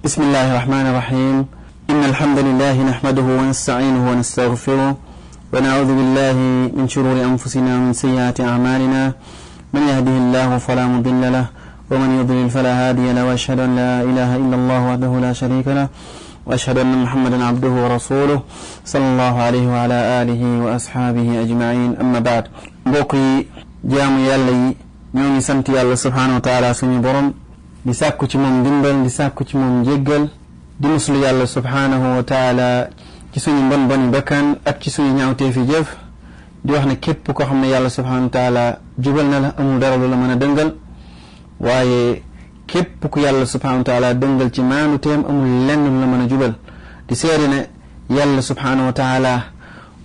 بسم الله الرحمن الرحيم إن الحمد لله نحمده ونستعينه ونستغفره ونعوذ بالله من شرور أنفسنا ومن سيئات أعمالنا من يهده الله فلا مضل له ومن يضلل فلا هادي له وأشهد أن لا إله إلا الله وحده لا شريك له وأشهد أن محمدا عبده ورسوله صلى الله عليه وعلى آله وأصحابه أجمعين أما بعد بوكي جامو يالي ñoo sant yàlla subhanahu wa ta'ala suñu borom di sàkku ci moom dimbal di sàkku ci moom jéggal di muslu yàlla subhanahu wa ta'ala ci suñu mbon boni bakkan ak ci suñu ñaawtee fi jëf di wax ne képp ko xam ne yàlla subhanahu wa ta'ala jubal na la amul dara lu la mën a dëngal waaye képp ku yàlla subhanahu wa ta'ala dëngal ci maanu teem amul lenn lu la mën a jubal di seede ne yàlla subhanahu wa ta'ala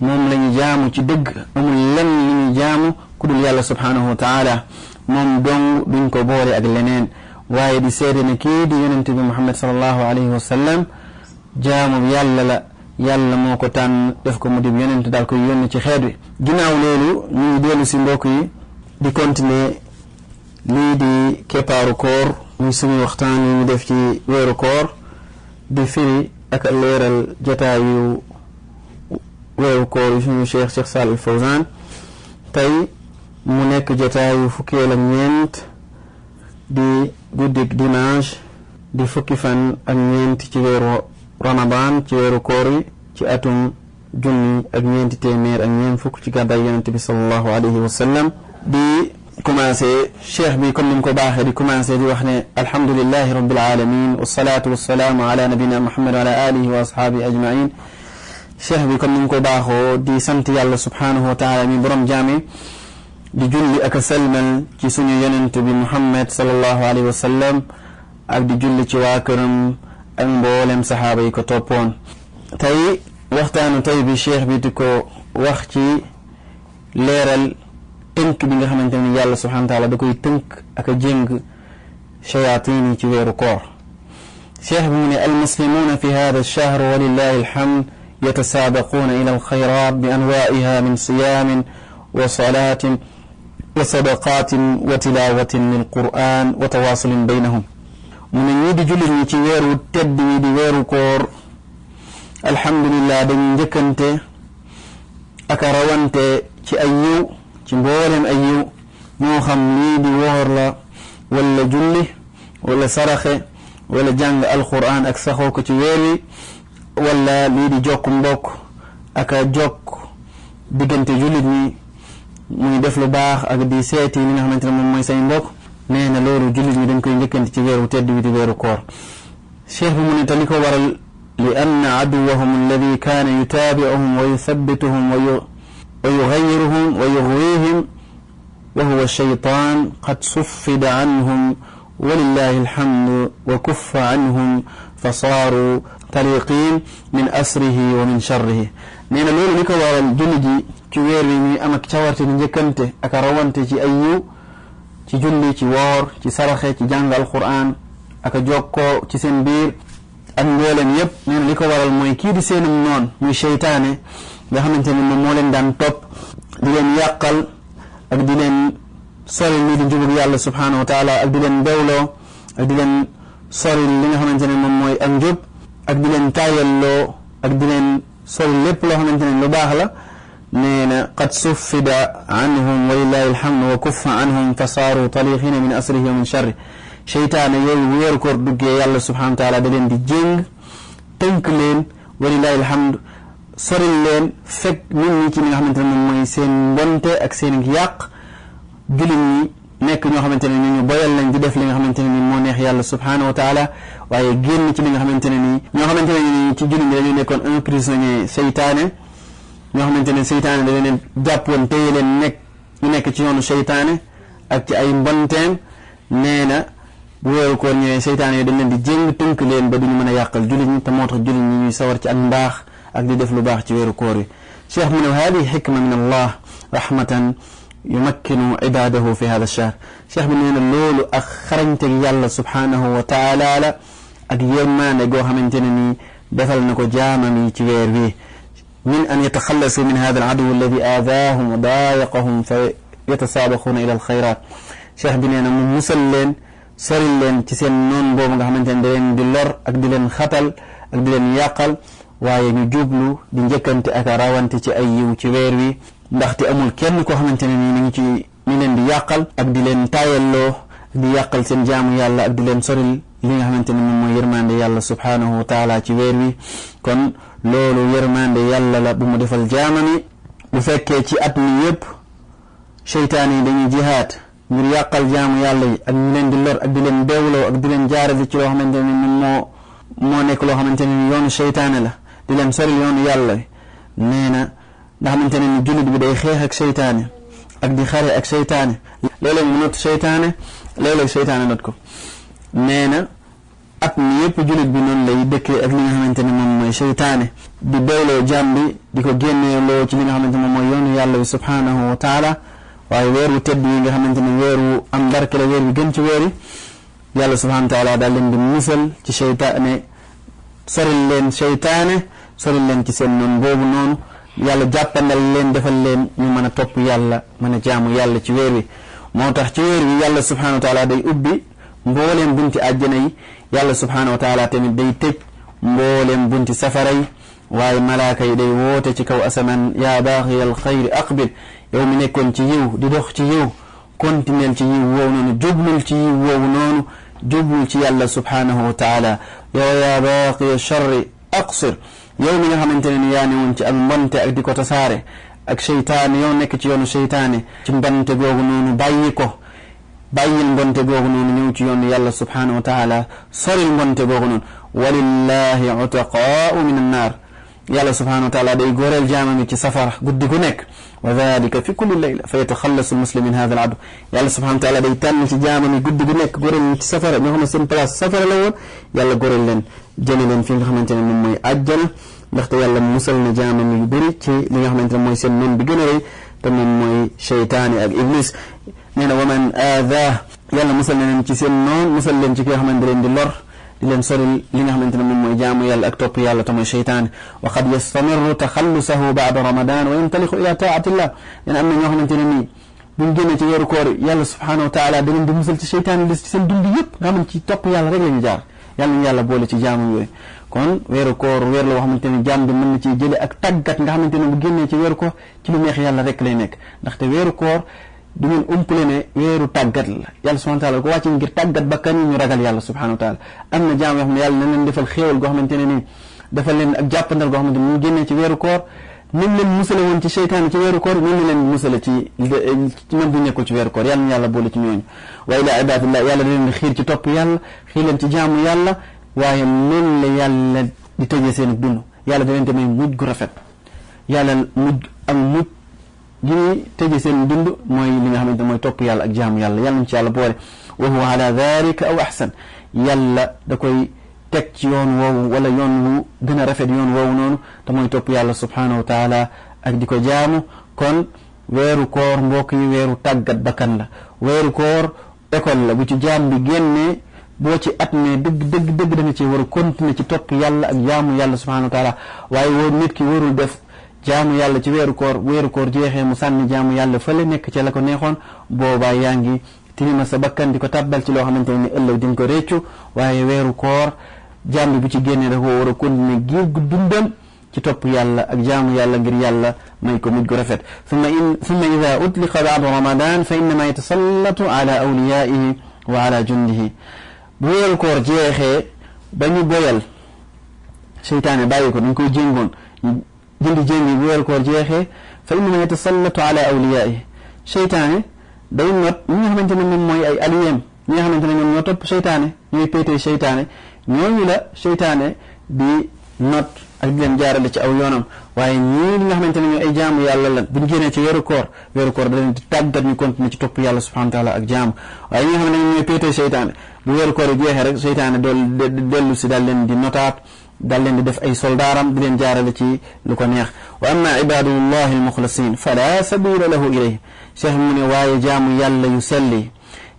moom lañu jaamu ci dëgg amul lenn lu ñu jaamu ku dul yàlla subhanahu wa ta'ala moom dong duñ ko boole ak leneen waaye di seede ne kii di yonent bi Muhammad sallallahu alayhi wa sallam jaamu yàlla la yàlla moo ko tànn def ko mu di yonent daal koy yónni ci xeet wi ginnaaw loolu ñu ngi dellu si mbokk yi di continuer lii di keppaaru koor muy suñu waxtaan yi ñu def ci weeru koor di firi ak leeral jotaayu weeru koor yu suñu Cheikh Saalih Fawzaan tey mu nekk jotaayu fukkeel ak ñeent di guddik dimanche di fukki fan ak ñeent ci weeru ramadan ci weeru koor yi ci atum junni ak ñeenti téeméer ak ñeent fukk ci gàddaay yonent bi sallallahu alayhi wa sallam di commencé cheikh bi comme ni mu ko baaxee di commencé di wax ne alhamdulillahi rabbil alamin wassalatu wassalaamu ala nabina muhammad wa ala alihi wa ashaabihi ajmain cheikh bi comme ni mu ko baaxoo di sant yàlla subhanahu wa taala mi borom jaami di julli ak salmal ci suñu yonent bi muhammad sallallahu alayhi wa sallam ak di julli ci waa këram ak mboolem saxaaba yi ko toppoon tey waxtaanu tey bi cheikh bi di ko wax ci leeral tënk bi nga xamante ni yàlla subhanahu wa taala da koy tënk ak a jéng shayatin yi ci weeru koor cheikh bi mu ne almuslimuuna fi hada alchahr walillahi alhamd yatasaabaquuna ila alxayrat bi anwaiha min siyaamin wa salaatin wa sadaqaatin wa tilaawatin lilquran wa tawaasulin baynahum mu ne ñii di jullit ñi ci weeru tedd ñi di weeru koor alhamdulillah dañu njëkkante ak a rawante ci ay yiw ci mbooleem ay yiw moo xam lii di woor la wala julli wala saraxe wala jàng alquran ak saxoo ko ci weer wi wala lii di jokk mbokk ak a jokk diggante jullit ñi muy def lu baax ak di seeti li nga xamante ne moom mooy say mbokk nee na loolu jullit ñi dañ koy njëkkante ci weeru tedd wi di weeru koor cheikh bi mu ne te li ko waral li anna aduwahum alladi kaana yutaabiuhum wa yuthabbituhum wa yugayiruhum wa yughwihim wa huwa shaytaan qad suffida anhum walillahi alhamdu wa kuffa anhum fa saaru taliqin min asrihi wa min sharrihi nee na loolu li ko waral jullit yi ci weer wi ñuy am ak cawarte di njëkkante ak a rawante ci ay yiw ci julli ci woor ci saraxe ci jàng alquran ak a jokkoo ci seen biir ak mbooleem yépp nee na li ko waral mooy kii di seenum noon muy seytaane nga xamante ne moom moo leen daan topp di leen yàqal ak di leen soril lii di njubug yàlla subhanahu wa taala ak di leen bewloo ak di leen soril li nga xamante ne moom mooy ak njub ak di leen taayalloo ak di leen soril lépp loo xamante ne lu baax la nee na qad suffida anhum walillahi alhamdu wa kuffa anhum fa saaru taliqina min asrihi wa min sharri seytaane yooyu bu weeru koor duggee yàlla subhanahu wa taala da leen di jéng tënk leen walillahi alhamdu soril leen fekk nit ñi ci li nga xamante ne moom mooy seen mbonte ak seen yàq jullit ñi nekk ñoo xamante ne ñu boyal lañ di def li nga xamante ne ni moo neex yàlla subhanahu wa taala waaye génn ci li nga xamante ne nii ñoo xamante ne ni ci jullit ñi dañu nekkoon un prisonnier seytaane ñoo xamante ne seytaane da leen jàppoon téye leen ñu nekk ci yoonu seytaane ak ci ay mbonteem nee na bu weeru koor ñëwee seytaane yi dañ leen di jéng tënk leen ba duñu mën a yàqal jullit ñi te moo tax jullit ñi ñuy sawar ci ak mbaax ak di def lu baax ci weeru koor yi cheikh mu ne hadi xikma min allah rahmatan yumakkinu ibadahu fi hada ash-shahr cheikh bi nee na loolu ak xarañteg yàlla subhanahu wa taala la ak yërmaande goo xamante ne nii defal na ko jaamam yi ci weer wi min an yataxallasu min hada al-aduw alladi aadaahum wa daayaqahum fa yatasaabaquuna ila al-xayraat cheikh bi nee na mu musal leen soril leen ci seen noon boobu nga xamante ne da leen di lor ak di leen xatal ak di leen yàqal waaye ñu jublu di njëkkante ak rawante ci ay yiw ci weer wi ndaxte amul kenn koo xamante ne nii mi ngi ci mi leen di yàqal ak di leen taayalloo ak di yàqal seen jaamu yàlla ak di leen soril li nga xamante ne moom mooy yërmande yàlla subhanahu wa taala ci weer wi kon loolu yërmande yàlla la bu mu defal jaamami bu fekkee ci at mi yépp seytaan yi dañuy jihaad ngir yàqal jaamu yàlla yi ak ñu leen di lor ak di leen beewloo ak di leen jaarale ci loo xamante ne moom moo nekk loo xamante ne yoonu seytaane la di leen soril yoonu yàlla nee na nga xamante ne ni jullit bi day xeex ak seytaane ak di xare ak seytaane léeg-léeg mu not seytaane léeg-léeg seytaane not ko nee na at mi yépp jullit bi noonu lay dëkkee ak li nga xamante ne moom mooy seytaane di beewloo jaam bi di ko génneeloo ci li nga xamante ne moom mooy yoonu yàlla bi subhanahu wa taala waaye weeru tedd yi nga xamante ne weeru am barke la weer bi gën ci weer yi yàlla subhanahu wa taala daal leen di musal ci seytaane soril leen seytaane soril leen ci seen noonu boobu noonu yàlla jàppandal leen defal leen ñu mën a topp yàlla mën a jaamu yàlla ci weer wi moo tax ci weer wi yàlla subhanahu wa taala day ubbi mbooleem bunti àjjana yi yàlla subhanahu wa taala tamit day tëj mbooleem bunti safara yi waaye malaaka yi day woote ci kaw asamaan yaa baaxiyal xayri aqbil yow mi nekkoon ci yiw di dox ci yiw continuel ci yiw woowu noonu jublul ci yiw woowu noonu jublul ci yàlla subhanahu wa taala yow yaa baaqiya sharri aqsir yow mi nga xamante ne ni yaa ne woon ci ak mbonte ak di ko tasaare ak seytaane yow nekk ci yoonu seytaane ci mbonte googu noonu bàyyi ko bàyyil mbonte googu noonu ñëw ci yoonu yàlla subhanahu wa taala soril mbonte googu noonu walillahi utaqaa'u min annaar yàlla subhanahu wa taala day góoreel jaamami ci safara guddi gu nekk wa dhalika fi kulli layla fa yataxallasu almuslim min hadha al-'adw yàlla subhanahu wa taala day tànn ci jaamami guddi gu nekk góoreel ci safara ñoo xam ne seen place safara la woon yàlla góoreel leen jëli leen fi nga xamante ne moom mooy àjjana ndaxte yàlla musal na jaamami yu bëri ci li nga xamante ne mooy seen noon bi gën a rëy te moom mooy seytaane ak iblis nee na wa man aadaa yàlla musal na leen ci seen noon musal leen ci ki nga xamante leen di lor di leen soril li nga xamante ne moom mooy jaamu yàlla ak topp yàlla te mooy seytaane wa qad yastamiru taxallusahu baada ramadan wa yantaliqu ila taatillah nee na am na ñoo xamante ne nii buñ génnee ci weeru koor yàlla subhanahu wa taala da leen di musal ci seytaane des ci seen dund yëpp nga xam ne ci topp yàlla rek la ñu jaar yàlla ñu yàlla boole ci jaamu yooyu kon weeru koor weer la boo xamante ne jaam bi mën na ci jële ak tàggat nga xamante ne bu génnee ci weeru koor ci lu neex yàlla rek lay nekk ndaxte weeru koor du ngeen umpale ne weeru tàggat la yàlla subhanahu wa taala ko wàcc ngir tàggat bakkan yi ñu ragal yàlla subhanahu wa taala am na jaam yoo xam ne yàlla na leen defal xéewal goo xamante ne nii defal leen ak jàppandal goo xamante ne mu génnee ci weeru koor nim leen musale woon ci seytaane ci weeru koor nim leen musale ci même bu nekkul ci weeru koor yàlla na yàlla boole ci ñooñu wa ila ibadillah yàlla da leen di xiir ci topp yàlla xiir leen ci jaamu yàlla waaye noonu la yàlla di tëjee seen dund yàlla da leen di may mujj gu rafet yàlla mujj ak mujj gi ñuy tëjee seen dund mooy li nga xamante ne mooy topp yàlla ak jaamu yàlla yàlla ci yàlla boole wa huwa ala dhalika aw ahsan yàlla da koy teg ci yoon woowu wala yoon wu gën a rafet yoon woowu noonu te mooy topp yàlla subhanahu wa taala ak di ko jaamu kon weeru koor mbokk yi weeru tàggat bakkan la weeru koor école la bu ci jaam bi génnee boo ci at ne dëgg da nga ci war a continuer ci topp yàlla ak jaamu yàlla subhanahu wa taala waaye woo nit ki warul def jaamu yàlla ci weeru koor jeexee mu sànni jaamu yàlla fële nekk ci la ko neexoon boobaa yaa ngi tilima sa bakkan di ko tabbal ci loo xamante ne ëllëg di nga ko réccu waaye weeru koor jaam bi bu ci génnee dafa war a continuer giir gu dundam ci topp yàlla ak jaamu yàlla ngir yàlla may ko mujj gu rafet summa ida utliqa ba'da ramadan fa innama yatasallatu ala awliyaihi wa ala jundihi bu weeru koor jeexee ba ñu boyal seytaane bàyyi ko dañ koy jéngoon jëndi jéngi bu weeru koor jeexee fa innama yatasallatu ala awliyaihi seytaane day not ñi nga xamante ne moom mooy ay aliyem ñi nga xamante ne ñoom ñoo topp seytaane ñooy péetee seytaane ñooñu la seytaane di not ak di leen jaarale ci aw yoonam waaye ñii li nga xamante ne ñoo ay jaamu yàlla la bu ñu génnee ci weeru koor da leen di tàggat ñu continuer ci topp yàlla subhanahu wa taala ak jaamu waaye ñi nga xam ne ñooy péetee seytaane bu weeru koor yi jeexee rek seytaane dellu si daal leen di notaat daal leen di def ay soldaaram di leen jaarale ci lu ko neex wa amma ibadullahi almuxlasin fala sabila lahu ilayhi cheikh mu ne waaye jaamu yàlla yu selli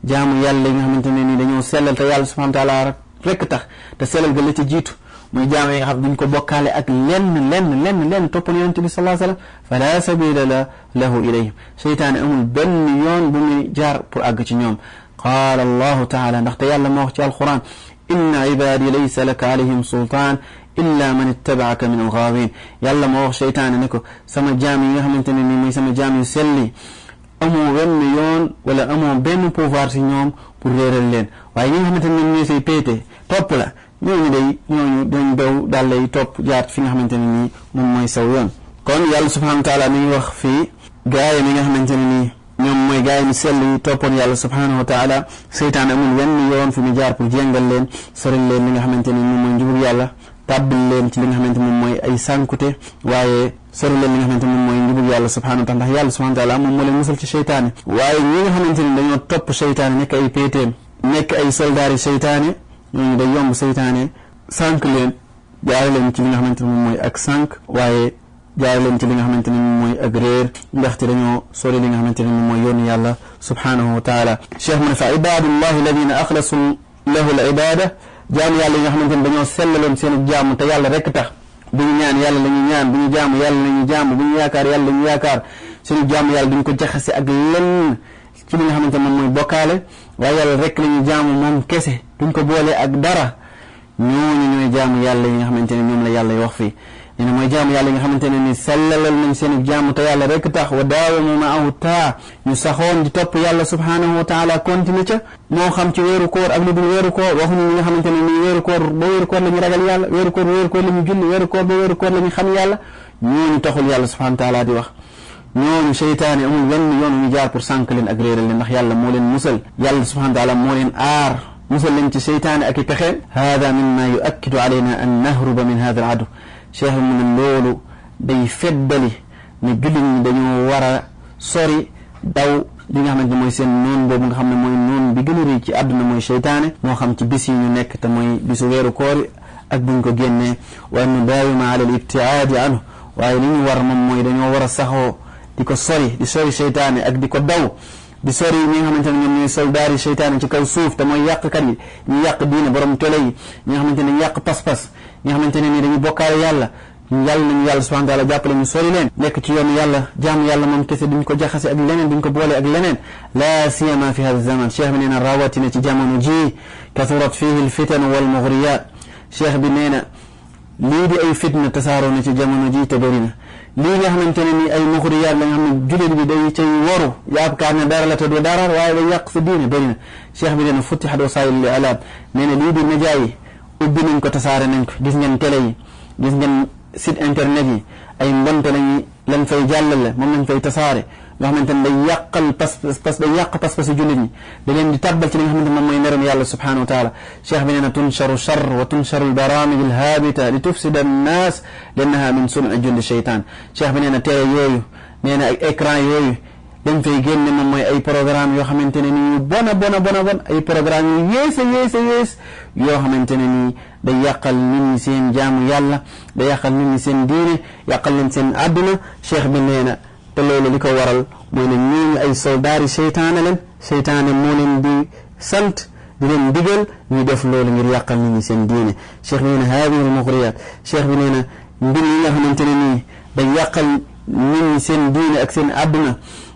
jaamu yàlla yi nga xamante ne ni dañoo sellal te yàlla subhanahu wa taala rek tax te sellal ga la ci jiitu muy jaam yi nga xam duñ ko bokkaale ak lenn toppal yonent bi sallallahu alayhi wasallam fala sabila lahu ilayhim seytaane amul benn yoon bu muy jaar pour àgg ci ñoom qaala allahu taala ndaxte yàlla moo wax ci alquran inna ibadi laysa laka alayhim sultaan illa man ittabaaka min algaawin yàlla moo wax seytaane ne ko sama jaam yi nga xamante ne nii mooy sama jaam yu selli amoo wenn yoon wala amoo benn pouvoir si ñoom pour réeral leen waaye ñi nga xamante ne ñooy say péete topp la ñooñu dañ daw daal lay topp jaat fi nga xamante ne nii moom mooy saw yoon kon yàlla subhanahu wa taala mi ngi wax fii gaay yi nga xamante ne nii ñoom mooy gaay yi sell yi toppoon yàlla subhanahu wa taala seytaan amul wenn yoon fi mu jaar pour jéngal leen soril leen li nga xamante ne moom mooy njubug yàlla tàbbil leen ci li nga xamante moom mooy ay sànkute waaye sori leen li nga xamante moom mooy njubug yàlla subhanahu wa taala ndax yàlla subhanahu wa taala moom moo leen musal ci seytaane waaye ñi nga xamante ne dañoo topp seytaane nekk ay péeteem nekk ay soldaari seytaane ñooñu day yomb seytaane sànk leen jaare leen ci li nga xamante ne moom mooy ak sànk waaye jaare leen ci li nga xamante ne moom mooy ak réer ndaxte dañoo sori li nga xamante ne moom mooy yoonu yàlla subhanahu wa taala cheikh mu ne fa ibadullahi alladina axlasu lahu al ibada jaamu yàlla yi nga xamante ne dañoo sellaloon seen jaamu te yàlla rek tax bu ñu ñaan yàlla la ñu ñaan bu ñu jaamu yàlla la ñu jaamu bu ñu yaakaar yàlla la ñu yaakaar suñu jaamu yàlla duñ ko jaxase ak lenn ci li nga xamante ne moom mooy bokkaale waaye yàlla rek la ñu jaamu moom kese duñ ko boole ak dara ñooñu ñooy jaamu yàlla yi nga xamante ne ñoom la yàlla wax fii nee na mooy jaamu yàlla yi nga xamante ne ni sellalal nañ seen jaamu te yàlla rek tax wa daawamu maahu taa ñu saxoon di topp yàlla subhanahu wa taala continue ca moo xam ci weeru koor ak lu dul weeru koor waxuñu ñi nga xamante ne nii weeru koor ba weeru koor la ñu ragal yàlla weeru koor la ñu julli weeru koor ba weeru koor la ñu xam yàlla ñooñu taxul yàlla subhanahu wa taala di wax ñooñu seytaane amul wenn yoon ñu jaar pour sànk leen ak réeral leen ndax yàlla moo leen musal yàlla subhanahu wa taala moo leen aar musal leen ci seytaane ak i pexeem hada mimma yuakkidu alayna an nahruba min hada al adu cheikh bi mu ne loolu day feddali ne jullit ñi dañoo war a sori daw li nga xamante ne mooy seen noon boobu nga xam ne mooy noon bi gën a rëy ci àdduna mooy seytaane moo xam ci bis yi ñu nekk te mooy bisu weeru koor ak buñ ko génnee wa an nudaawima ala al ibtiaadi anhu waaye li ñu war moom mooy dañoo war a saxoo di ko sori di sori seytaane ak di ko daw di sori ñi nga xamante ne ñoom ñooy soldaari seytaane ci kaw suuf te mooy yàqkat yi ñu yàq diine borom tole yi ñi nga xamante ne yàq pas-pas ñi nga xamante ne nii dañuy bokkaale yàlla nañu yàlla subhanahu wa taala jàppale ñu sori leen nekk ci yoonu yàlla jaamu yàlla moom kese duñ ko jaxase ak leneen duñ ko boole ak leneen la siyama fi hada zaman cheikh bi nee na rawatina ci jamono ji kathurat fihi alfitan wal mughriyat cheikh bi nee na lii di ay fitna tasaaroo na ci jamono ji te bëri na lii nga xamante ne nii ay muxriyaat la nga xam ne jullit bi day cay waru yaakaar ne dara la te du dara waaye day yàq sa diine bëri na cheikh bi nee na futtihat wasail li alaam nee na lii di média yi ubbi nañ ko tasaare nañ ko gis ngeen télé yi gis ngeen site internet yi ay mbonte lañ fay jàllale moom lañ fay tasaare nga xamante ne day yàqal day yàq pas-pasi jullit ñi da leen di tàbbal ci li nga xamante moom mooy merum yàlla subhanahu wa taala cheikh bi nee na tunsharu char wa tunsharu albaramij alhabita li tufsida annas liannaha min suni jundi cheytan cheikh bi nee na télé yooyu nee na ak écran yooyu dañ fay génne moom mooy ay programme yoo xamante ne nii bon ay programme yu yées yoo xamante ne nii day yàqal nit ñi seen jaamu yàlla day yàqal nit ñi seen diine yàqal leen seen àdduna cheikh bi nee na te loolu li ko waral mooy ne ñooñu ay soldaari seytaane leen seytaane moo leen di sant di leen digal ñuy def loolu ngir yàqal nit ñi seen diine cheikh bi nee na haadihi al muxriyat cheikh bi nee na mbir yi nga xamante ne nii day yàqal nit ñi seen diine ak seen àdduna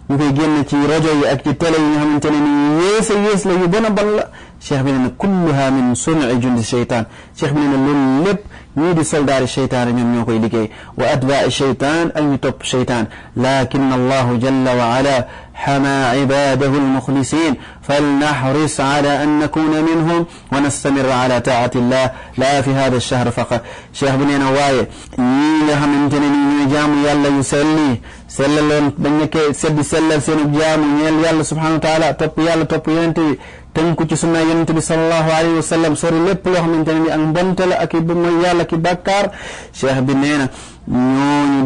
ñu koy génn ci rajo yi ak ci télé yi nga xamante ne nii yées la yu bon a bon la cheikh bi nee na kulluha min suni jundi cheytaan cheikh bi nee na loolu lépp ñii di soldaari cheytaan ñoom ñoo koy liggéey wa atbaa cheytaan ak ñu topp cheytaan lakin allahu jalla wa ala xama ibadahu almuxlisin falnaxris ala an nakuna minhum wa nastamir ala taati illah la fi hada alchahr faqat cheikh bi nee na waaye ñii nga xamante ne nii ñooy jaamu yàlla yu selli sellaloon dañ nekkee seddi sellal seenu jaamu ñeel yàlla subhanahu wa taala topp yàlla topp yonente bi tënku ci sunna yonent bi sallallahu alayhi wa sallam sori lépp loo xamante ne ni ak mbonte la ak mooy yàlla ki bàkkaar cheikh bi nee na ñooñu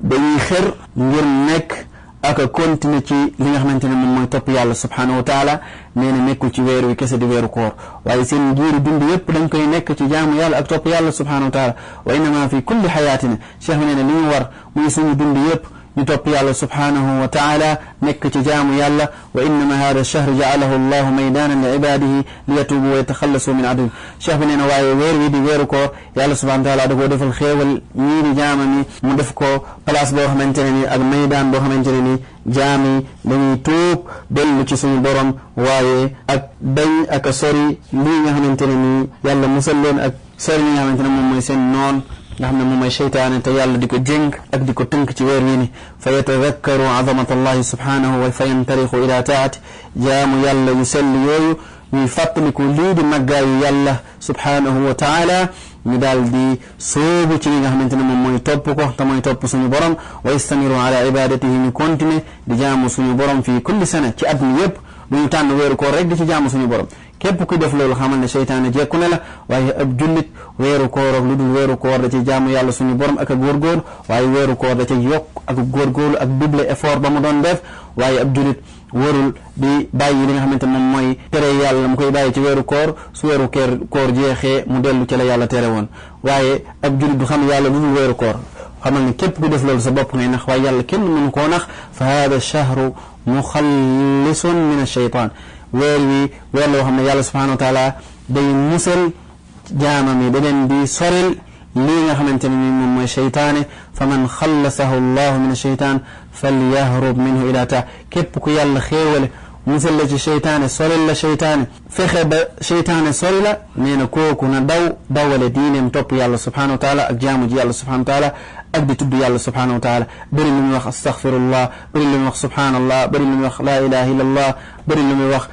dañuy xër ngir nekk ak a continuer ci li nga xamante ne moom mooy topp yàlla subhanahu wa taala nee na nekkul ci weeru wi kese di weeru koor waaye seen giiru dund yépp dañ koy nekk ci jaamu yàlla ak topp yàlla subhanahu wa taala wa innama fi kulli xayaatina cheikh bi nee na li ñu war muy suñu dund yépp ñu topp yàlla subhanahu wa taala nekk ci jaamu yàlla wa innama hada ash-shahr ja'alahu allahu maydanan li ibadihi liyatubu wa yataxallasu min adun cheikh bi nee na waaye weer wi di weeru koor yàlla subhanahu wa taala da koo defal xéewal ñii di jaamam yi mu def ko place boo xamante ne ni ak maydaan boo xamante ne ni jaam yi dañuy tuub dellu ci suñu borom waaye ak dañ ak a sori lii nga xamante ne ni yàlla musal leen ak sori li nga xamante ne moom mooy seen noon nga xam ne moom mooy seytaane te yàlla di ko jéng ak di ko tënk ci weer wi ni fa yatadakkaru azamata allahi subhanahu wa fa yantariqu ila taati jaamu yàlla yu sell yooyu ñuy fàttaliku lii di màggaayu yàlla subhanahu wa taala ñu daal di sóobu ci li nga xamante ne moom mooy topp ko te mooy topp suñu borom wa yastamiru ala ibadatihi ñu continuer di jaamu suñu borom fii kulli sana ci at mi yépp du ñu tànn weeru koor rek di ci jaamu suñu borom képp kuy def loolu xamal ne seytaane jekku ne la waaye ab jullit weeru koor ak lu dul weeru koor da ci jaamu yàlla suñu borom ak a góorgóorlu waaye weeru koor da ca yokk ak góorgóorlu ak double effort ba mu doon def waaye ab jullit warul di bàyyi li nga xamante moom mooy tere yàlla mu koy bàyyi ci weeru koor su weeru koor jeexee mu dellu ci la yàlla tere woon waaye ab jullit du xam yàlla lu dul weeru koor xamal ne képp ku def loolu sa bopp ngay nax waaye yàlla kenn mënu koo nax fa hada shahru muxallisun min ash-shaytan weer wi weer la woo xam ne yàlla subhanahu wa taala day musal jaamam yi da leen di soril lii nga xamante ne ni moom mooy seytaane fa man xallasahu allahu min ash-shaytan falyahrub minhu ila ta képp ku yàlla xéewale musal la ci seytaane soril la seytaane fexe ba seytaane sori la nee na kooku na dawale diineem topp yàlla subhanahu wa taala ak jaamu ji yàlla subhanahu wa taala ak di tudd yàlla subhanahu wa taala bëri lu muy wax astaghfirullah bëri lu muy wax subhanallah bëri lu muy wax la ilaha illa allah bëri lu muy wax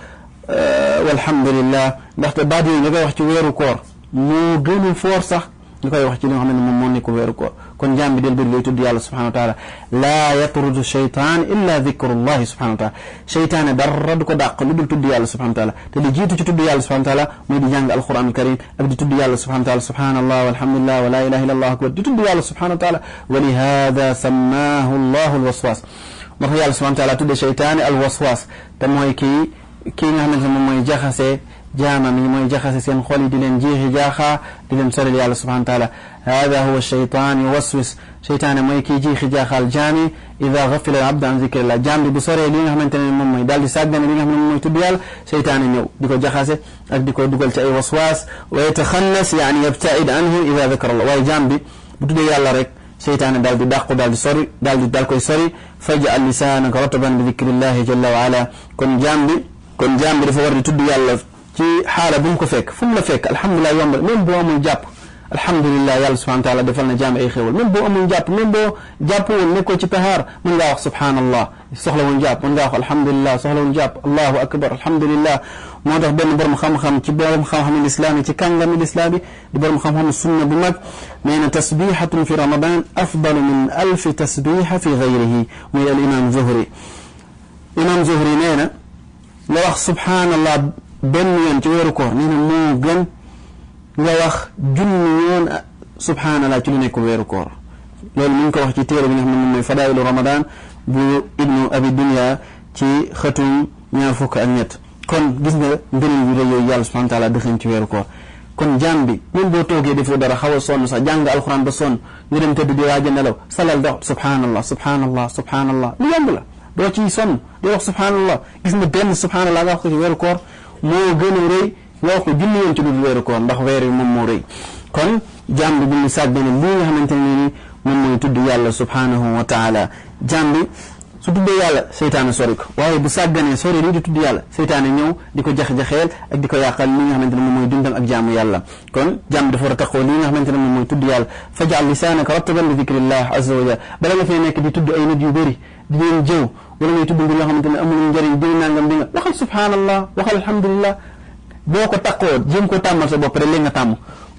walhamdulillah ndaxte baat yooyu nga koy wax ci weeru koor moo gën a foor sax ñu koy wax ci li nga xam ne moom moo nekk weeru koor kon jaam bi del bëri looy tudd yàlla subhanahu wa taala laa yatrudu shaytaan illa dhikrullahi subhanahu wa taala sheytaane dara du ko dàq lu dul tudd yàlla subhanahu wa taala te li jiitu ci tudd yàlla subhanahu wa taala mooy di jàng alquran alkarim ak di tudd yàlla subhanahu wa taala subhanallah walhamdulillah wa la ilaha illa allah akbar di tudd yàlla subhanahu wa taala wa li hada sammaahu allahu alwaswas moo tax yàlla subhanahu wa taala tudde sheytaane alwaswas te mooy kii nga xamante ne moom mooy jaxase jaamam yi mooy jaxase seen xol yi di leen jiixi jaaxaa di leen soril yàlla subhanahu wa taala hada huwa shaytan yuwaswis sheytaane mooy kii jiixi jaaxaal jaami ida gafila al abd an zikrillah jaam bi bu soree li nga xamante ne moom mooy daal di sàggane li nga xam ne moom mooy tudd yàlla sheytaane ñëw di ko jaxase ak di ko dugal ci ay waswaas wa yataxannas yaani yabtaid anhu ida dakara allah waaye jaam bi bu tuddee yàlla rek sheytaane daal di dàqu daal di sori daal koy sori faj'al lisaanaka rataban bi dikrillahi jalla wa ala kon jaam bi dafa war di tudd yàlla ci xaala bu mu ko fekk fu mu la fekk alhamdulilah yombal même boo amul jàpp alhamdulilah yàlla subhanahu wa taala defal na jaam ay xéewal même boo amul jàpp même boo jàppwul nekkoo ci tahaar mën ngaa wax subhanallah soxlawul jàpp mën ngaa wax alhamdulilah soxlawul jàpp allahu akbar alhamdulilah moo tax benn borom xam-xam ci borom xam-xam lislaam yi ci kàngami lislaam yi di borom xam-xam sunna bu mag nee na tasbihatun fi ramadan afdalu min alfi tasbiha fi gayrihi muy al imam Zuhri nee na nga wax subhanallah benn yoon ci weeru koor nee na moo gën nga wax junni yoon subhanallah ci lu nekkul weeru koor loolu mu ngi ko wax ci téere bi nga xam ne moom mooy fadailu ramadan bu ibnu abi dunya ci xëtum 23 kon gis nga ngëneel yu rëy yooyu yàlla subhanahu wa taala dëxañ ci weeru koor kon jaam bi même boo toogee defoo dara xaw a sonn sax jàng alxuraan ba sonn nga dem tëdd di waaj a nelaw salal dox subhanallah lu yomb la doo ciy sonn di wax subhanallah gis nga benn subhanallah nga wax ko ci weeru koor moo gën a rëy nga wax ko junni yoon ci dul weeru koor ndax weer yi moom moo rëy kon jaam bi bu ñu sàggane lii nga xamante ne ni moom mooy tudd yàlla subhanahu wa taala jaam bi su tuddee yàlla seytaane sori ko waaye bu sàgganee sori lii di tudd yàlla seytaane ñëw di ko jax-jaxeel ak di ko yàqal li nga xamante ne moom mooy dundam ak jaamu yàlla kon jaam bi dafa war a taxoo lii nga xamante ne moom mooy tudd yàlla faj'al lisaanaka rataban li dikrillah azza wa jalla bala nga fay nekk di tudd ay nit yu bëri di leen jëw wala ngay tudd mbir yoo xamante ne amul njëriñ di nangam di nga waxal subhanallah waxal alhamdulillah boo ko takkoo jéem ko tàmmal sa bopp rek léegi nga tàmm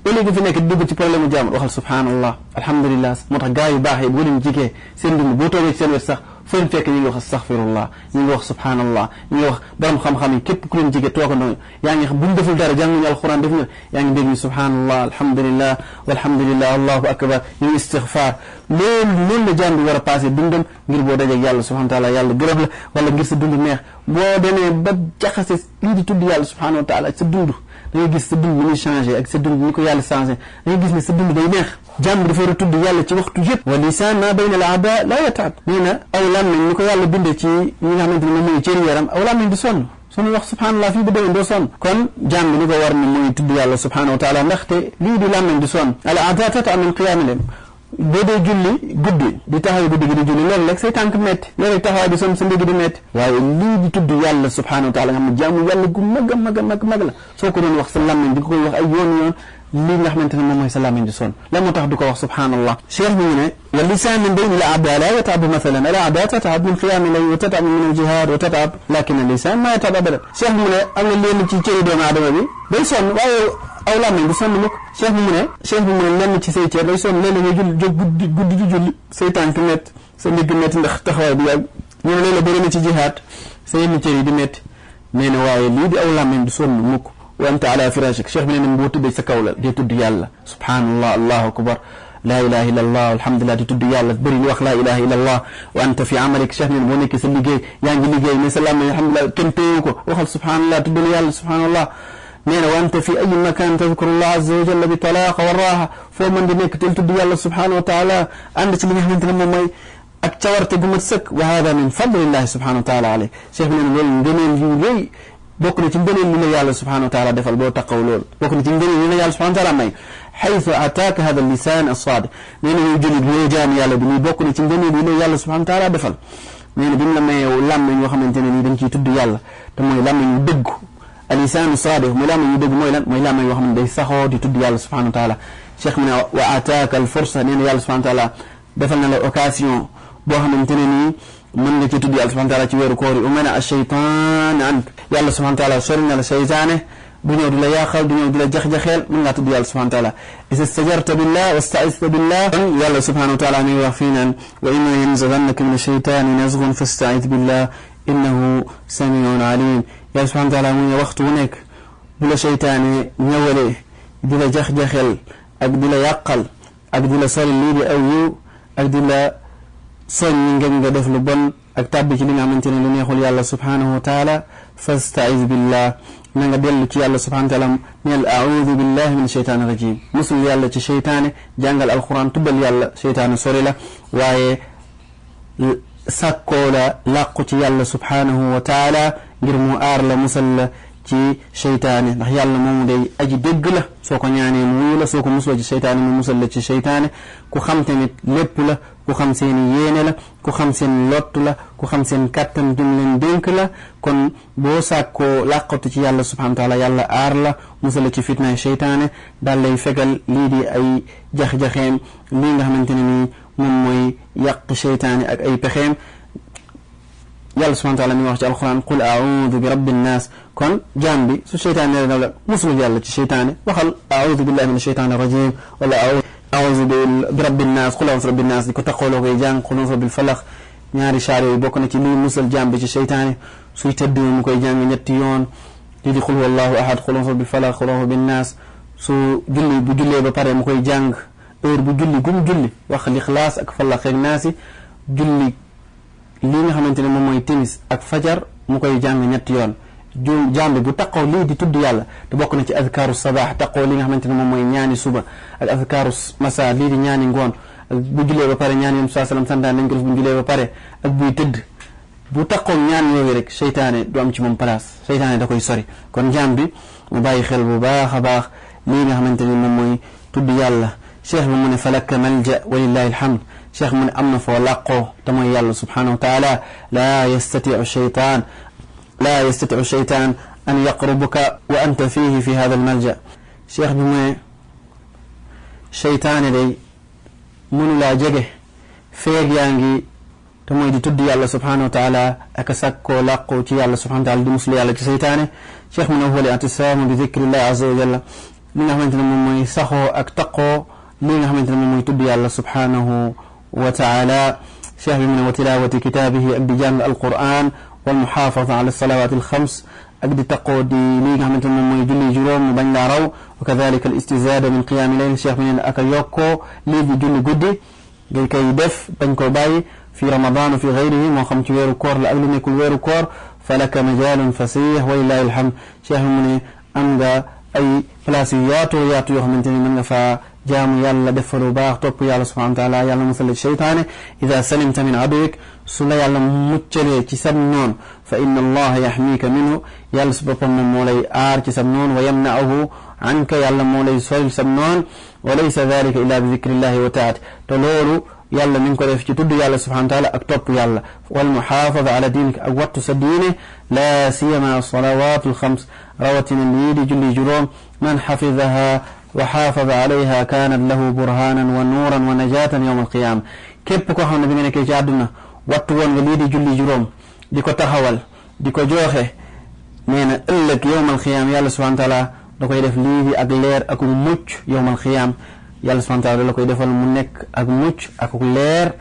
au lieu que fi nekk dugg ci problème mu jaam waxal subhanallah alhamdulillah moo tax gaa yu baax yi boo leen jigee seen dund boo toogee ci seen wet sax foo leen fekk ñu ngi wax astaghfirullah ñu ngi wax subhanallah ñu ngi wax borom xam-xam yi képp ku leen jige toogandoo yaa ngi buñ deful dara jànguñu alquran def na yaa ngi dégg ñu subhanallah alhamdulillah walhamdulillah allahu akbar ñu istighfar loolu la jaam bi war a passé dundam ngir boo dajeeg yàlla subhanahu wa taala yàlla gërëm la wala ngir sa dund neex boo demee ba jaxase lii di tudd yàlla subhanahu wa taala ak sa dund da ngay gis sa dund ni muy changé ak sa dund ni ko yàlla changé da ngay gis ne sa dund day neex jàmm bi dafa war a tudd yàlla ci waxtu yëpp wa lisaan ma bayna al aada la yataab nee na aw làmmiñ ni ko yàlla bindee ci ñi nga xamante ne moom mooy cëri yaram aw làmmiñ di sonn suñu wax subhanallah fii ba déwén doo sonn kon jàmm bi ni ko war na mooy tudd yàlla subhanahu wa taala ndaxte lii di làmmiñ di sonn al aada tata min qiyaami leen boo dee julli guddi di taxaw guddi gi di julli loolu rek say tànk métti loolu rek taxawaay di sonn sa ndigg di métti waaye lii di tudd yàlla subhanahu wa taala nga xam ne jaamu yàlla gu mag a mag a mag la soo ko doon wax sa làmmiñ di ko koy wax ay yoon lii nga xamante ne moom mooy sa làmmiñ di sonn la moo tax du ko wax subhanallah cheikh bi ñu ne wa lisaan min bayni al a'daa la yata'ab mathalan al a'daa tata'ab min qiyaami layl wa tata'ab min al jihaad wa tata'ab lakin al lisaan ma yata'ab abadan cheikh bi mu ne am na leen ci cëri doomu aadama bi day sonn waaye aw làmmiñ du sonn mukk cheikh bi mu ne lenn ci say cër day sonn léeg-léeg ngay julli jóg guddi di julli say tànk métti sa ndigg métti ndax taxawaay bi yàgg ñu ne léeg-léeg bëri na ci jihaad sa yenn cër yi di métti nee na waaye lii di aw làmmiñ du sonn mukk wa anta ala firashik cheikh bi ne ne boo tëddee sa kaw la di tudd yàlla subhanallah allahu akbar la ilaha illa allah alhamdulillah di tudd yàlla bëri li wax la ilaha illa allah wa anta fi amalik cheikh bi ne boo nekkee sa liggéey yaa ngi liggéey ne sa làmmiñ alhamdulillah kenn téyewu ko waxal subhanallah tuddal yàlla subhanallah nee na wa anta fi ay makan tadkurullah azza wa jalla bi talaaqa wa raaxa foo mën di nekk tel tudd yàlla subhanahu wa taala ànd ci li nga xamante ne moom mooy ak cawarte gu mat sëkk wa hada min fadlillahi subhanahu wa taala alayk cheikh bi ne loolu ngëneel yu rëy bokk na ci ngëneel li la yàlla subhanahu wa taala defal boo taqaw loolu bokk na ci ngëneel li la yàlla subhanahu wa taala may xaytu ataaka hada lisan as-saadiq nee na yow jullit yow jaam yàlla bi nii bokk na ci ngëneel li la yàlla subhanahu wa taala defal nee na bi mu la mayee làmmiñ yoo xamante ne nii dañ ciy tudd yàlla te mooy làmmiñ yu dëgg alisaanu saadiq mooy làmmiñ yu dëgg mooy lan mooy làmmiñ yoo xam ne day saxoo di tudd yàlla subhanahu wa taala cheikh mu ne wa ataaka al fursa nee na yàlla subhanahu wa taala defal na la occasion boo xamante ne nii mën nga ci tudd yàlla subhanahu wa taala ci weeru koor yi umana ash-shaytaan ank yàlla subhanahu wa taala sori na la seytaane du ñëw di la yàqal du ñëw di la jax-jaxeel mën ngaa tudd yàlla subhanahu wa taala istajarta billah wasta'izta billah kon yàlla subhanahu wa taala mi ngi wax fii naan wa imma yanzaghannaka min ash-shaytaani nazghun fasta'iz billah innahu samiun alim yàlla subhanahu wa taala mu ngi waxtu wu nekk bu la seytaane ñëwalee di la jax-jaxeel ak di la yàqal ak di la sori lii di aw yiw ak di la soññi ngeen nga def lu bon ak tàbbi ci li nga xamante ne lu neexul yàlla subhanahu wa taala fasta'iz billah na nga dellu ci yàlla subhanahu wa taala neel a'udhu billahi min shaytaani rajim musul yàlla ci seytaane jàngal alquran tuddal yàlla seytaane sori la waaye sàkkoo la làqu ci yàlla subhanahu wa taala ngir mu aar la musal la ci seytaane ndax yàlla moomu day aji dégg la soo ko ñaanee mu wuyu la soo ko musloo ci seytaane mu musal la ci seytaane ku xam tamit lépp la ku xam seen yéene la ku xam seen lott la ku xam seen kàttan jëm leen dénk la kon boo sàkkoo làqatu ci yàlla subhanahu wa taala yàlla aar la musal la ci fitnaay seytaane daal lay fegal lii di ay jax-jaxeem lii nga xamante ne nii moom mooy yàq seytaane ak ay pexeem yàlla subhanahu wa taala mi wax ci alquran qul a'udhu bi rabbin nas kon jaam bi su seytaane la musul yàlla ci seytaane waxal a'udhu billahi min ash-shaytani rajim wala a'udhu bi rabbin nas qul a'udhu bi rabbin nas di ko taqooloo koy jàng qul a'udhu bil falaq ñaari saar yooyu bokk na ci lii musal jaam bi ci seytaane suy tëdd mu koy jàng ñetti yoon lii di qul huwallahu ahad qul a'udhu bil falaq qul a'udhu bin nas su julli bu jullee ba pare mu koy jàng heure bu julli gum julli wax lixlaas ak falaq ak naasi julli lii nga xamante ne moom mooy timis ak fajar mu koy jàng ñetti yoon jaam bi bu taqoo lii di tudd yàlla te bokk na ci azkaaru sabaax taqoo li nga xamante ne moom mooy ñaani suba ak azkaaru masa lii di ñaani ngoon ak bu jullee ba pare ñaan yom saa salaam santaan nañ ko def bu jullee ba pare ak buy tëdd bu taqoo ñaan yooyu rek seytaane du am ci moom place seytaane da koy sori kon jaam bi mu bàyyi xel bu baax a baax lii nga xamante ne moom mooy tudd yàlla cheikh bi mu ne falaka malja walillahi alhamd cheikh mu ne am na foo làqoo te mooy yàlla subhanahu wa taala laa yastatiu shaytaan an yaqrubuka wa anta fihi fi hada almalja cheikh bi mu ne seytaane day mënu laa jege feeg yaa ngi te mooy di tudd yàlla subhanahu wa taala ak a sàkkoo làqoo ci yàlla subhanahu wa taala di muslu yàlla ci seytaane cheikh mu ne huwa al-i'tisaamu bi dikrillahi azza wa jalla li nga xamante ne moom mooy saxoo ak taqoo li nga xamante ne moom mooy tudd yàlla subhanahu wa taala cheikh bi mu ne wa tilawati kitaabihi ak di jàng alquran wal muxaafada ala salawaat alxams ak di taqoo di li nga xamante ne moom mooy julli juróom mu bañ laa raw wa kadalika al istizaada min qiyaami layl cheikh bi ne ak a yokkoo lii di julli guddi ngay koy def bañ koo bàyyi fi ramadan wa fi gayrihi moo xam ci weeru koor la ak lu nekkul weeru koor falaka majaalun fasih walillahi alhamd cheikh bi mu ne am nga ay place yu yaatu yoo xamante ne mën nga faa jaamu yàlla def fa lu baax topp yàlla subhanahu wa taala yàlla musal ci seytaane ida salimta min aduwik su la yàlla muccalee ci sab noon fa inna allaha yaxmiika minhu yàlla su boppam moom moo lay aar ci sab noon wa yamna'uhu anka yàlla moo lay soril sab noon wa laysa dalika illa bi dikrillahi wa taati te loolu yàlla mi ngi ko def ci tudd yàlla subhanahu wa taala ak topp yàlla wal muhaafada ala diinik ak wattu sa diine laa siyama salawatu alxams rawatina lii di julli juróom man xafidaha wa xaafada alayha kaanat lahu burhanan wa nuuran wa najatan yawma alqiyama képp koo xam ne bi nga nekkee ci àdduna wattu woon nga lii di julli juróom di ko taxawal di ko jooxe nee na ëllëg yawma alqiyama yàlla subhanahu wa taala da koy def lii di ak leer ak mucc yawma alqiyama yàlla subhanahu wa taala la koy defal mu nekk ak mucc ak leer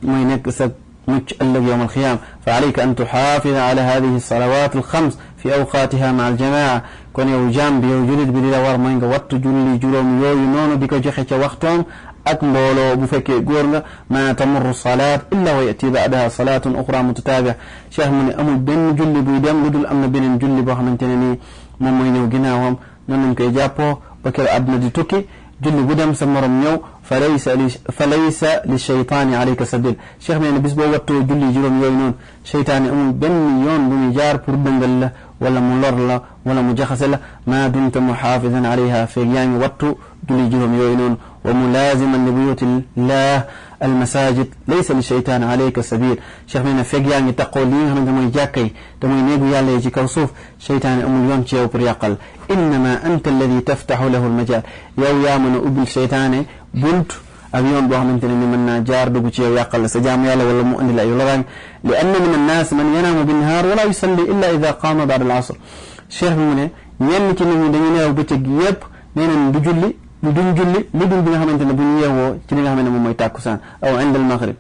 muy nekk sa mucc ëllëg yawma alqiyama fa alayka an tuxaafida ala hadihi salawat alxams fi awqaatiha ma aljamaa kon yow jaam bi yow julit bi li la war mooy nga wattu julli juróom yooyu noonu di ko joxe ca waxtoom ak mbooloo bu fekkee góor nga ma tamurru salaat illa wa yati baadaha salaatun uxra mutataabia cheikh mu ne amul benn julli buy dem lu dul am na beneen julli boo xamante ne nii moom mooy ñëw ginnaawam noonu lañ koy jàppoo ba kër àdduna di tukki julli bu dem sa morom ñëw fa laysa li cheytaani alayka sabil cheikh nee na bis boo wattoo julli juróom yooyu noonu cheytaani amul benn yoon bu muy jaar pour dëngal la wala mu lor la wala mu jaxase la ma dumta muxaafidan alayha feeg yaa ngi wattu julli juróom yooyu noonu wa mulaaziman li buyuti llah almasajid laysa li cheytaani alayka sabil cheikh nee na feeg yaa ngi taqoo li nga xamante mooy jàkkay te mooy néegu yàlla yi ci kaw suuf cheytaani amul yoon ci yow pour yàqal innama anta alladi taftaxu lahu almajal yow yaa mën a ubbil cheytaane bunt ak yoon boo xamante ne ni mën naa jaar dugg ci yow yàqal la sa jaamu yàlla wala mu andi la ay loraange li anna min annaas man yanaamu binnahaar wala yusalli illa ida qaama baada al asr cheikh bi mu ne ñenn ci nit ñi dañuy neew bëccëg yépp nee nañ du julli lu duñ julli lu dul bi nga xamante ne bu ñu yeewoo ci li nga xamante ne moom mooy tàkkusaan aw inda al maghrib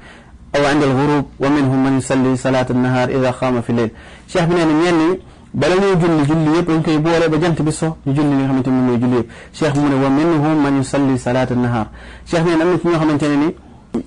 aw inda al ghurub wa minhum man yusalli salaat an nahaar ida qaama fi lleyl cheikh bi nee na ñenn ñi bala ñuy julli yëpp dañ koy boole ba jant bi so ñu julli li nga xamante ne moom mooy julli yëpp cheikh mu ne wa minhum man yusalli salaat an-nahaar cheikh ne am na ci ñoo xamante ne ni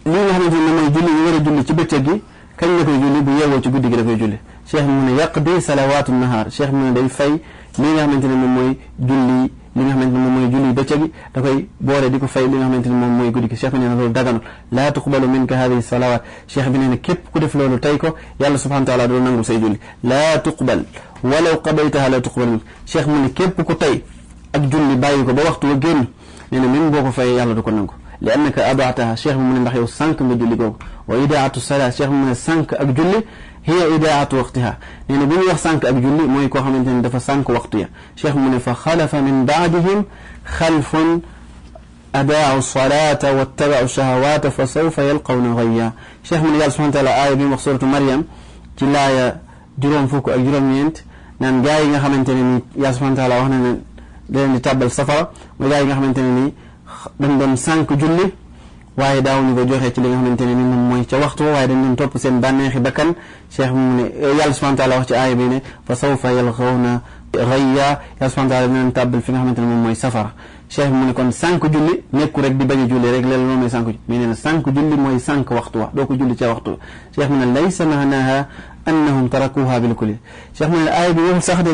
li nga xamante ne moom mooy julli ñu war a julli ci bëccëg gi kañ la koy julli bu yeewoo ci guddi gi da koy julli cheikh mu ne yaqdi salawaatu an-nahaar cheikh mu ne day fay li nga xamante ne moom mooy julli li nga xamante ne moom mooy julli bëccëg gi da koy boole di ko fay li nga xamante ne moom mooy guddi gi cheikh bi nee na loolu daganul laa tuqbalu minka hadihi salawaat cheikh bi nee na képp ku def loolu tey ko yàlla subhanahu wa taala doo nangul say julli laa tuqbal walaw qadaytaha la tuqbal minka cheikh mu ne képp ku tey ak julli bàyyi ko ba waxtu wa génn nee na même boo ko fayee yàlla du ko nangu li annaka adaataha cheikh bi mu ne ndax yow sànq nga julli googu wa idaatu salaat cheikh bi mu ne sànq ak julli hiya idaatu waqtiha nee na bu ñuy wax sànq ak julli mooy koo xamante ne dafa sànq waxtu ya cheikh mu ne fa xalafa min baadihim xalfun adaau salata wattabau shahawata fa sawfa yalqawna gayya cheikh mu ne yàlla subhanahu wa taala aaya bi mu wax suratu Maryam ci laaya juróom fukk ak juróom-ñeent naan gaa yi nga xamante ne ni yàlla subhanahu wa taala wax na ne da leen di tàbbal safara mooy gaa yi nga xamante ne ni dañ doon sànq julli waaye daawuñu ko joxe ci li nga xamante ne ni moom mooy ca waxtu waaye dañ doon topp seen bànneexi bakkan cheikh mu ne yàlla subhanahu wa taala wax ci aaya bi ne fa sawfa yalqawna gayya yàlla subhanahu wa taala dina leen tàbbal fi nga xamante ne moom mooy safara cheikh mu ne kon sànq julli nekku rek di bañ a julli rek léeg loolu mooy sànq julli mais nee na sànq julli mooy sànq waxtu wa doo ko julli ca waxtu cheikh mu ne laysa maanaha annahum tarakuha bil kulli cheikh mu ne aaya bi waxul sax de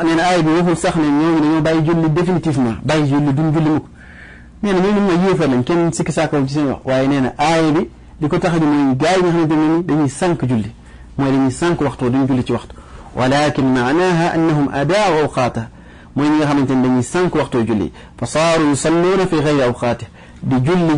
nee na aaya bi waxul sax ne ñooñu dañoo bàyyi julli définitivement bàyyi julli duñ julli mukk nee na ñooñu mooy yéefar lañ kenn sikki saakawul ci seen wax waaye nee na aaya bi li ko tax a di mooy gaa yi nga xamante ne ni dañuy sànq julli mooy dañuy sànq waxtu duñ julli ci waxtu walakin maanaha annahum adaau awqaata mooy ñi nga xamante ne dañuy sànq waxtoo julli fa saaru yusalluuna fi gayri awqaati di julli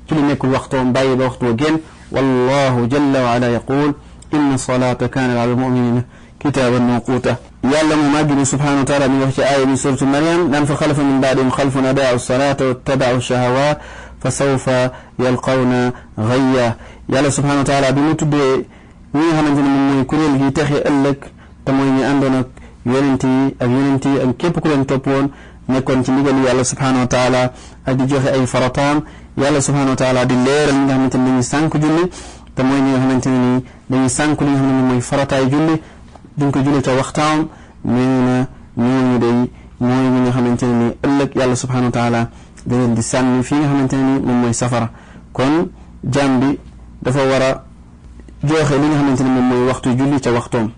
ci lu nekkul waxtoom bàyyi ba waxtoo génn wallahu jalla wa ala yaqul inna salata kanat ala almuminina kitaban mawquta yàlla mu màgg ni subhanahu wa taala mi wax ci aaya bi suratu Maryam naan fa xalafa min baadihim xalfun adaau salata wattabau shahawat fa sawfa yalqawna gayya yàlla subhanahu wa taala bi mu tuddee ñi nga xamante ne moom mooy kuréel gi texe ëllëg te mooy ñi àndoon ak yonent yi ak képp ku leen topp woon nekkoon ci ndigal yàlla subhanahu wa taala ak di joxe ay farataam yàlla subhanahu wa taala di leeral ñi nga xamante ne dañuy sànk julli te mooy ñi nga xamante ne nii dañuy sànk li nga xam ne moom mooy farataay julli duñ ko julli ca waxtaam ñu na ñooñu day mooy ñi nga xamante ne nii ëllëg yàlla subhanahu wa taala da leen di sànni fii nga xamante ne nii moom mooy safara kon jaam bi dafa war a joxe li nga xamante ne moom mooy waxtu julli ca waxtoom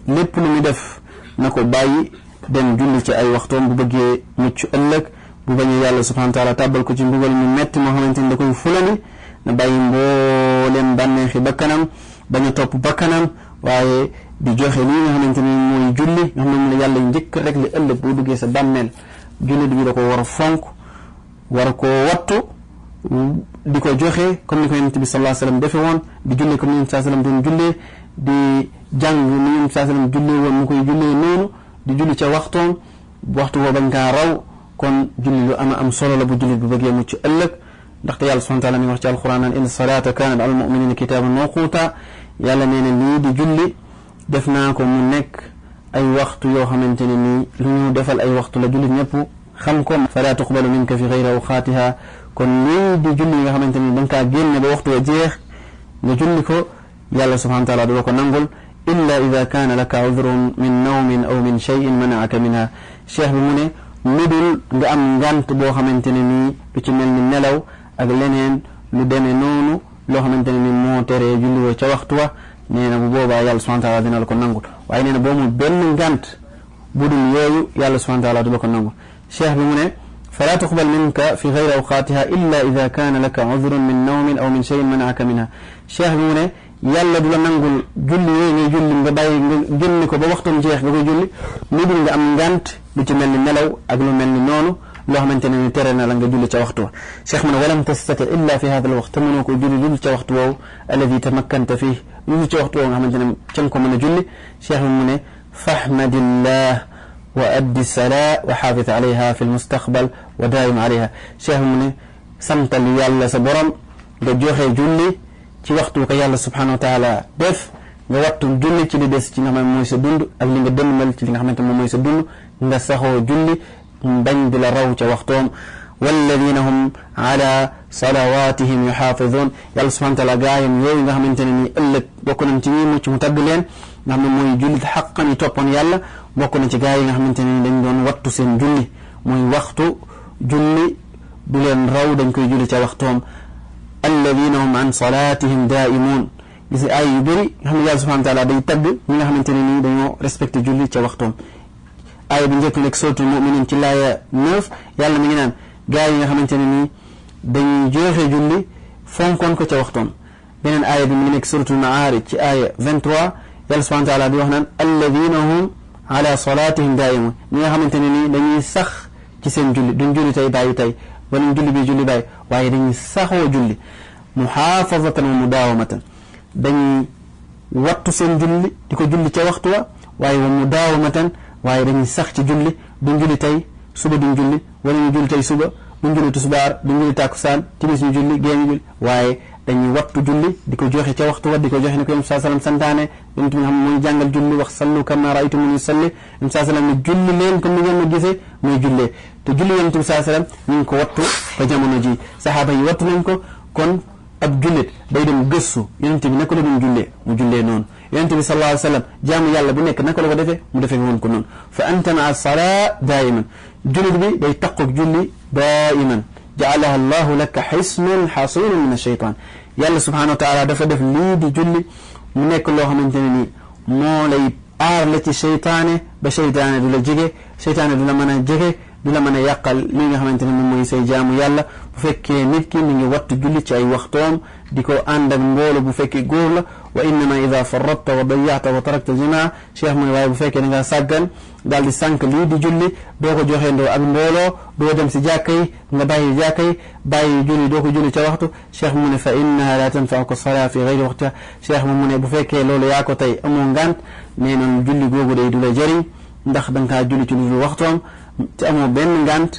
lépp lu mu def na ko bàyyi dem julli ci ay waxtoom bu bëggee mucc ëllëg bu bu bañee yàlla subhanahu wa taala tàbbal ko ci mbugal mu metti moo xamante ni da koy fulani na bàyyi mbooleem bànneexi bakkanam bañ a topp bakkanam waaye di joxe lii nga xamante ni mooy julli nga xam ne mu ne yàlla njëkk rek li ëllëg boo duggee sa bàmmeel julli bi da ko war a fonk war koo wattu di ko joxe comme ni ko yonent bi sallallahu alayhi wasallam defe woon di jullee comme ni yonent sallallahu alayhi wasallam doon jullee di jàng ni yonent sallallahu alayhi wasallam jullee woon mu koy jullee noonu di julli ca waxtoom waxtu boo bañ kaa raw kon julli lu am solo la bu jullit bu bëggee mucc ëllëg ndaxte yàlla subhanahu wa ta'ala mi wax ci alquran naan inna salata kanat ala almu'minina kitaban mawquta yàlla nee na lii di julli def naa ko mu nekk ay waxtu yoo xamante ne nii lu ñu defal ay waxtu la jullit ñëpp xam ko fala tuqbalu minka fi ghayri awqatiha kon lii di julli nga xamante ni da nga kaa génne ba waxtu wa jeex nga julli ko yàlla subhanahu wa ta'ala du la ko nangul illa ida kaana laka udhrun min nawmin aw min shay'in mana'aka minha cheikh bi mu ne lu dul nga am ngant boo xamante ne nii lu ci mel ni nelaw ak leneen lu demee noonu loo xamante ne ni moo teree julli woo ca waxtu wa nee na bu boobaa yàlla subhanahu wa ta'ala dina la ko nangul waaye nee na boo mu benn ngant bu dul yooyu yàlla subhanahu wa ta'ala du la ko nangul cheikh bi mu ne fala tuqbal minka fi ghayri awqatiha illa ida kaana laka udhrun min nawmin aw min shay'in mana'aka minha cheikh bi mu ne yàlla du la nangul julli yooyu ngay julli nga bàyyi nga génn ko ba waxtum jeex nga koy julli lu dul nga am ngant lu ci mel ni nelaw ak lu mel ni noonu loo xamante ne ni tere na la nga julli ca waxtu wa cheikh mu ne walam tastati illa fi hada al waqt mënoo ko julli lu ca waxtu woowu alladi tamakkanta fii lu ca waxtu woowu nga xamante ne ca nga ko mën a julli cheikh mu ne fahmadillah wa addi salaa wa xaafid alayha fi lmustaqbal wa daayim alayha cheikh mu ne santal yàlla sa borom nga joxe julli ci waxtu ko yàlla subhanahu wa taala def nga wattu julli ci li des ci nga xam ne mooy sa dund ak li nga dënmal ci li nga xamante moom mooy sa dund nga saxoo julli bañ di la raw ca waxtoom walladina hum ala salawatihim yuxaafidun yàlla subhanahu wa taala gaayam yooyu nga xamante ne nii ëllëg bokk nañ ci ñi mucc mu tagg leen nga xam ne mooy jullit xaqan yi toppoon yàlla bokk na ci gaay yi nga xamante ne ni dañ doon wattu seen julli mooy waxtu julli du leen raw dañ koy julli ca waxtoom alladina hum an salatihim daimun gis ay yu bëri nga xam ne yàlla subhanahu wa taala day tagg ñi nga xamante ne nii dañoo respecté julli ca waxtoom aaya bi njëkk nekk suratul mu'minin ci laaya 9 yàlla mi ngi naan gaay yi nga xamante ne nii dañuy joxe julli fonkoon ko ca waxtoom beneen aaya bi mi ngi nekk suratul ma'arij ci aaya 23 yàlla subhanahu wa taala di wax naan alladina hum ala salatihim daimun ñi nga xamante ne nii dañuy sax ci seen julli duñ julli tey bàyyi tey wala ñu julli bi julli bàyyi waaye dañuy saxoo julli muhaafazatan wa mudaawamatan dañuy wattu seen julli di ko julli ca waxtu wa waaye wa mudaawamatan waaye dañuy sax ci julli duñ julli tey suba duñ julli wala ñu julli tey suba duñ julli tisbaar duñ julli tàkkusaan timis ñu julli gée ñu julli waaye dañuy wattu julli di ko joxe ca waxtu wa di ko joxe ni ko yonent sallallahu alayhi wasallam santaane yonent mi nga xam mooy jàngal julli wax sallu kama ra'aytumuni usalli yonent sallallahu alayhi wasallam ne julli leen comme ni ngeen ma gisee muy jullee te julli yonent bi sallallahu alayhi wasallam ñu ngi ko wattu ba jamono ji saxaaba yi wattu nañ ko kon ab jullit day dem gëstu yonent bi naka la doon jullee mu jullee noonu yonent bi sallallahu alayhi wasallam jaamu yàlla bu nekk naka la ko defee mu defee woon ko noonu fa anta ma'a salaa daa'iman jullit bi day taqoog julli daa'iman ja'alaha allahu laka hisnan hasinan min ash-shaytan yàlla subhanahu wa ta'ala dafa def lii di julli mu nekk loo xamante ne nii moo lay aar la ci seytaane ba seytaane du la jege seytaane du la mën a jege du la mën a yàqal li nga xamante ne moom mooy say jaamu yàlla bu fekkee nit ki mi ngi wattu julli ci ay waxtoom di ko ànd ak mboolo bu fekkee góor la wa innama ida farratta wa dayyata wa tarakta jamaa cheikh mu ne waaye bu fekkee da ngaa sàggan daal di sànq lii di julli doo ko joxe ndoo ak mbooloo doo dem si jàkka yi nga bàyyi jàkka yi bàyyi julli doo ko julli ca waxtu cheikh mu ne fa innaha la tanfa'uka salaa fi ghayri waqtiha cheikh mu ne bu fekkee loolu yaa ko tey amoo ngant nee noon julli googu day du la jëriñ ndax da nga kaa julli ci lu dul waxtoom te amoo benn ngant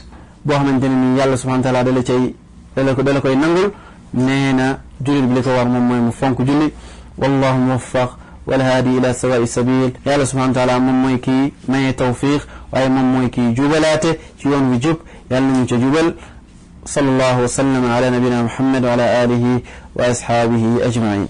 boo xamante ne ni yàlla subhanahu wa ta'ala dala koy nangul nee na jullit bi li ko war moom mooy mu fonk julli wallahu muwaffaq walhaadi ila sawa'i sabil yàlla subhanahu wa ta'ala moom mooy kii maye tawfiq waaye moom mooy kii jubalaate ci yoon wi jub yàlla nañu ca jubal sallallahu wa sallam ala nabina muhammad wa ala alihi wa ashabihi ajma'in